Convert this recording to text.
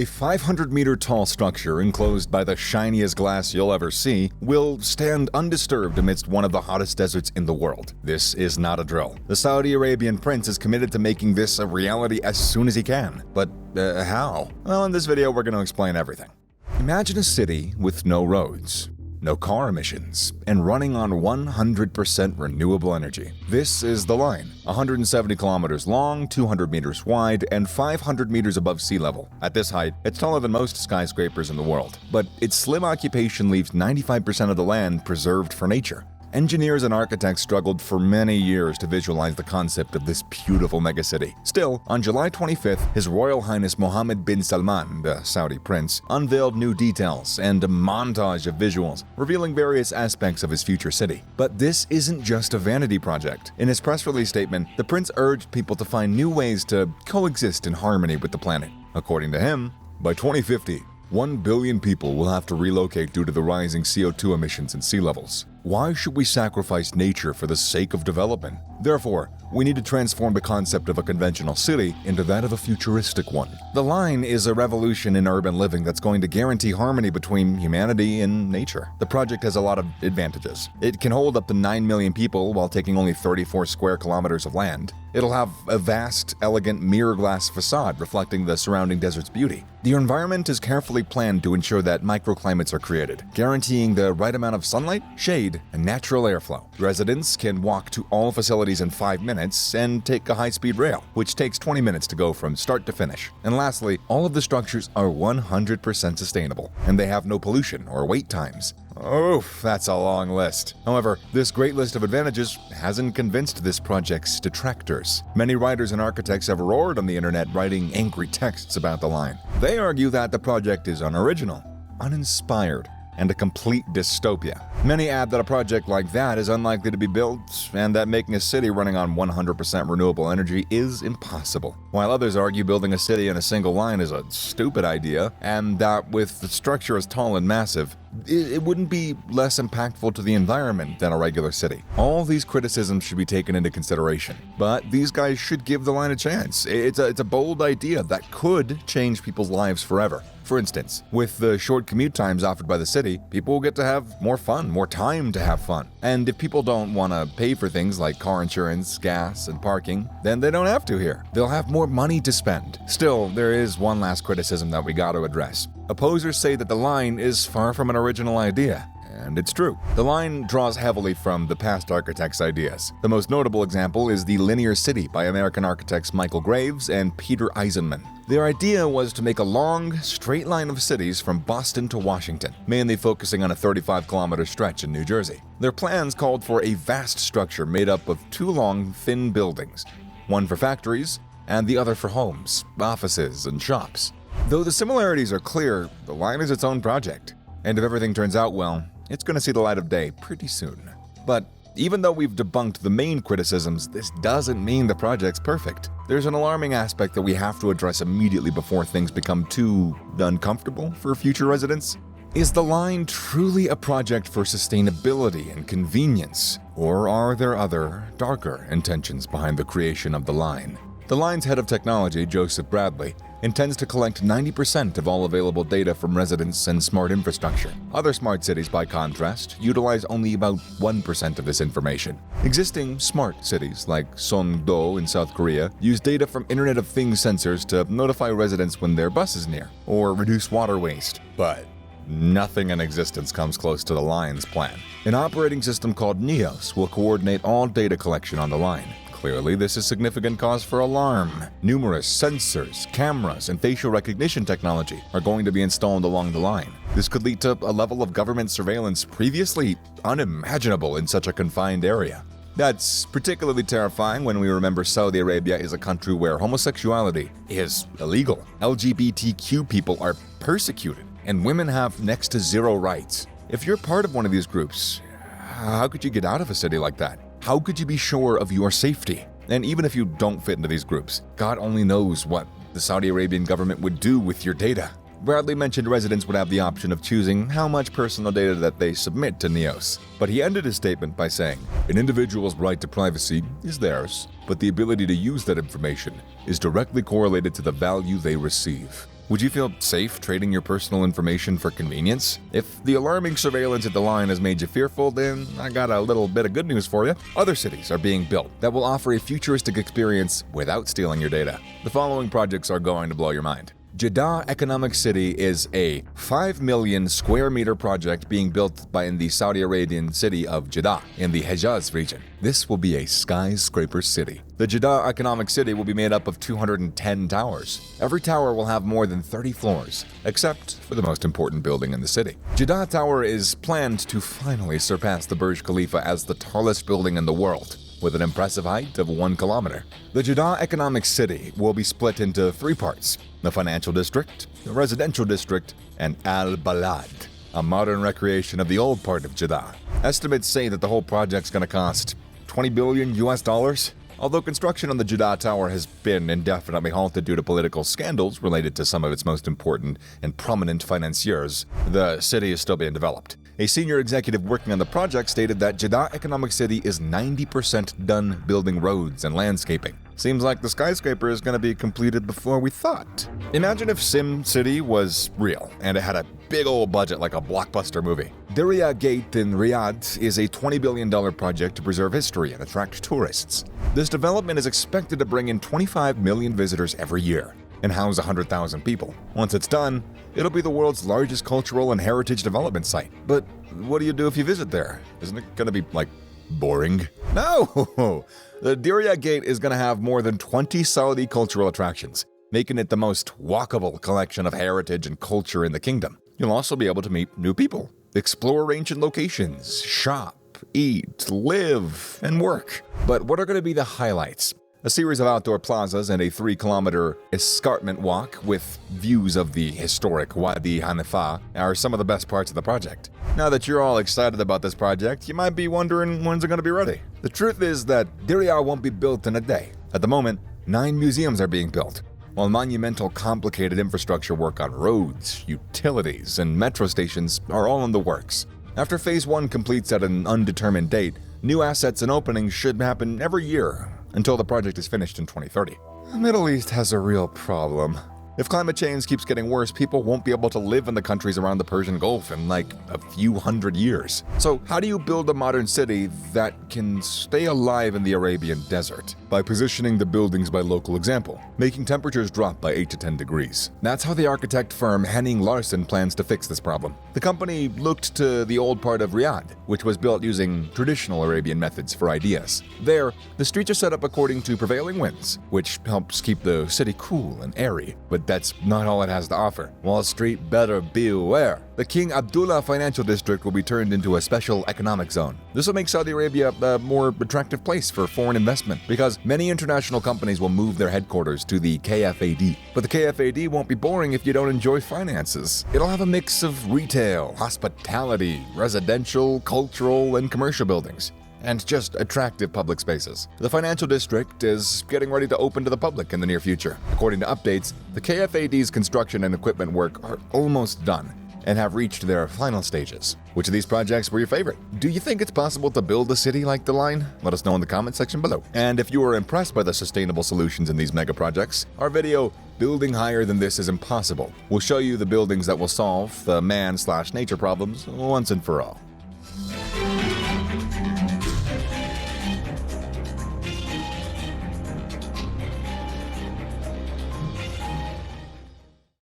A 500-meter tall structure enclosed by the shiniest glass you'll ever see will stand undisturbed amidst one of the hottest deserts in the world. This is not a drill. The Saudi Arabian prince is committed to making this a reality as soon as he can. But how? Well, in this video we're going to explain everything. Imagine a city with no roads, no car emissions, and running on 100% renewable energy. This is the line, 170 kilometers long, 200 meters wide, and 500 meters above sea level. At this height, it's taller than most skyscrapers in the world, but its slim occupation leaves 95% of the land preserved for nature. Engineers and architects struggled for many years to visualize the concept of this beautiful megacity. Still, on July 25th, His Royal Highness Mohammed bin Salman, the Saudi prince, unveiled new details and a montage of visuals, revealing various aspects of his future city. But this isn't just a vanity project. In his press release statement, the prince urged people to find new ways to coexist in harmony with the planet. According to him, by 2050, 1 billion people will have to relocate due to the rising CO2 emissions and sea levels. Why should we sacrifice nature for the sake of development? Therefore, we need to transform the concept of a conventional city into that of a futuristic one. The line is a revolution in urban living that's going to guarantee harmony between humanity and nature. The project has a lot of advantages. It can hold up to 9 million people while taking only 34 square kilometers of land. It'll have a vast, elegant mirror glass facade reflecting the surrounding desert's beauty. The environment is carefully planned to ensure that microclimates are created, guaranteeing the right amount of sunlight, shade, and natural airflow. Residents can walk to all facilities in 5 minutes and take a high-speed rail, which takes 20 minutes to go from start to finish. And lastly, all of the structures are 100% sustainable, and they have no pollution or wait times. Oof, that's a long list. However, this great list of advantages hasn't convinced this project's detractors. Many writers and architects have roared on the internet writing angry texts about the line. They argue that the project is unoriginal, uninspired, and a complete dystopia. Many add that a project like that is unlikely to be built, and that making a city running on 100% renewable energy is impossible. While others argue building a city in a single line is a stupid idea, and that with the structure as tall and massive, it wouldn't be less impactful to the environment than a regular city. All these criticisms should be taken into consideration, but these guys should give the line a chance. It's a bold idea that could change people's lives forever. For instance, with the short commute times offered by the city, people will get to have more fun, more time to have fun. And if people don't want to pay for things like car insurance, gas, and parking, then they don't have to here. They'll have more money to spend. Still, there is one last criticism that we got to address. Opposers say that the line is far from an original idea. And it's true. The line draws heavily from the past architects' ideas. The most notable example is the linear city by American architects Michael Graves and Peter Eisenman. Their idea was to make a long, straight line of cities from Boston to Washington, mainly focusing on a 35-kilometer stretch in New Jersey. Their plans called for a vast structure made up of 2 long, thin buildings, one for factories and the other for homes, offices, and shops. Though the similarities are clear, the line is its own project. And if everything turns out well, it's going to see the light of day pretty soon. But even though we've debunked the main criticisms, this doesn't mean the project's perfect. There's an alarming aspect that we have to address immediately before things become too uncomfortable for future residents. Is the line truly a project for sustainability and convenience, or are there other, darker intentions behind the creation of the line? The line's head of technology, Joseph Bradley, intends to collect 90% of all available data from residents and smart infrastructure. Other smart cities, by contrast, utilize only about 1% of this information. Existing smart cities like Songdo in South Korea use data from Internet of Things sensors to notify residents when their bus is near, or reduce water waste. But nothing in existence comes close to the line's plan. An operating system called NEOS will coordinate all data collection on the line. Clearly, this is significant cause for alarm. Numerous sensors, cameras, and facial recognition technology are going to be installed along the line. This could lead to a level of government surveillance previously unimaginable in such a confined area. That's particularly terrifying when we remember Saudi Arabia is a country where homosexuality is illegal. LGBTQ people are persecuted, and women have next to zero rights. If you're part of one of these groups, how could you get out of a city like that? How could you be sure of your safety? And even if you don't fit into these groups, God only knows what the Saudi Arabian government would do with your data. Bradley mentioned residents would have the option of choosing how much personal data that they submit to NEOS. But he ended his statement by saying, "An individual's right to privacy is theirs, but the ability to use that information is directly correlated to the value they receive." Would you feel safe trading your personal information for convenience? If the alarming surveillance at the line has made you fearful, then I got a little bit of good news for you. Other cities are being built that will offer a futuristic experience without stealing your data. The following projects are going to blow your mind. Jeddah Economic City is a 5 million square meter project being built in the Saudi Arabian city of Jeddah in the Hejaz region. This will be a skyscraper city. The Jeddah Economic City will be made up of 210 towers. Every tower will have more than 30 floors, except for the most important building in the city. Jeddah Tower is planned to finally surpass the Burj Khalifa as the tallest building in the world, with an impressive height of 1 kilometer. The Jeddah Economic City will be split into 3 parts: the financial district, the residential district, and Al Balad, a modern recreation of the old part of Jeddah. Estimates say that the whole project's going to cost $20 billion US. Although construction on the Jeddah Tower has been indefinitely halted due to political scandals related to some of its most important and prominent financiers, the city is still being developed. A senior executive working on the project stated that Jeddah Economic City is 90% done building roads and landscaping. Seems like the skyscraper is going to be completed before we thought. Imagine if Sim City was real and it had a big old budget like a blockbuster movie. Diriyah Gate in Riyadh is a $20 billion project to preserve history and attract tourists. This development is expected to bring in 25 million visitors every year and house 100,000 people. Once it's done, it'll be the world's largest cultural and heritage development site. But what do you do if you visit there? Isn't it going to be, boring? No! The Diriyah Gate is going to have more than 20 Saudi cultural attractions, making it the most walkable collection of heritage and culture in the kingdom. You'll also be able to meet new people, explore ancient locations, shop, eat, live, and work. But what are going to be the highlights? A series of outdoor plazas and a 3-kilometer escarpment walk with views of the historic Wadi Hanifa are some of the best parts of the project. Now that you're all excited about this project, you might be wondering when's it going to be ready. The truth is that Diriyah won't be built in a day. At the moment, 9 museums are being built, while monumental complicated infrastructure work on roads, utilities, and metro stations are all in the works. After Phase 1 completes at an undetermined date, new assets and openings should happen every year until the project is finished in 2030. The Middle East has a real problem. If climate change keeps getting worse, people won't be able to live in the countries around the Persian Gulf in a few hundred years. So how do you build a modern city that can stay alive in the Arabian desert? By positioning the buildings by local example, making temperatures drop by 8 to 10 degrees. That's how the architect firm Henning Larsen plans to fix this problem. The company looked to the old part of Riyadh, which was built using traditional Arabian methods for ideas. There, the streets are set up according to prevailing winds, which helps keep the city cool and airy. But that's not all it has to offer. Wall Street better beware. The King Abdullah Financial District will be turned into a special economic zone. This will make Saudi Arabia a more attractive place for foreign investment because many international companies will move their headquarters to the KFAD. But the KFAD won't be boring if you don't enjoy finances. It'll have a mix of retail, hospitality, residential, cultural, and commercial buildings, and just attractive public spaces. The financial district is getting ready to open to the public in the near future. According to updates, the KFAD's construction and equipment work are almost done and have reached their final stages. Which of these projects were your favorite? Do you think it's possible to build a city like the line? Let us know in the comment section below. And if you are impressed by the sustainable solutions in these mega projects, our video, Building Higher Than This Is Impossible, will show you the buildings that will solve the man/nature problems once and for all.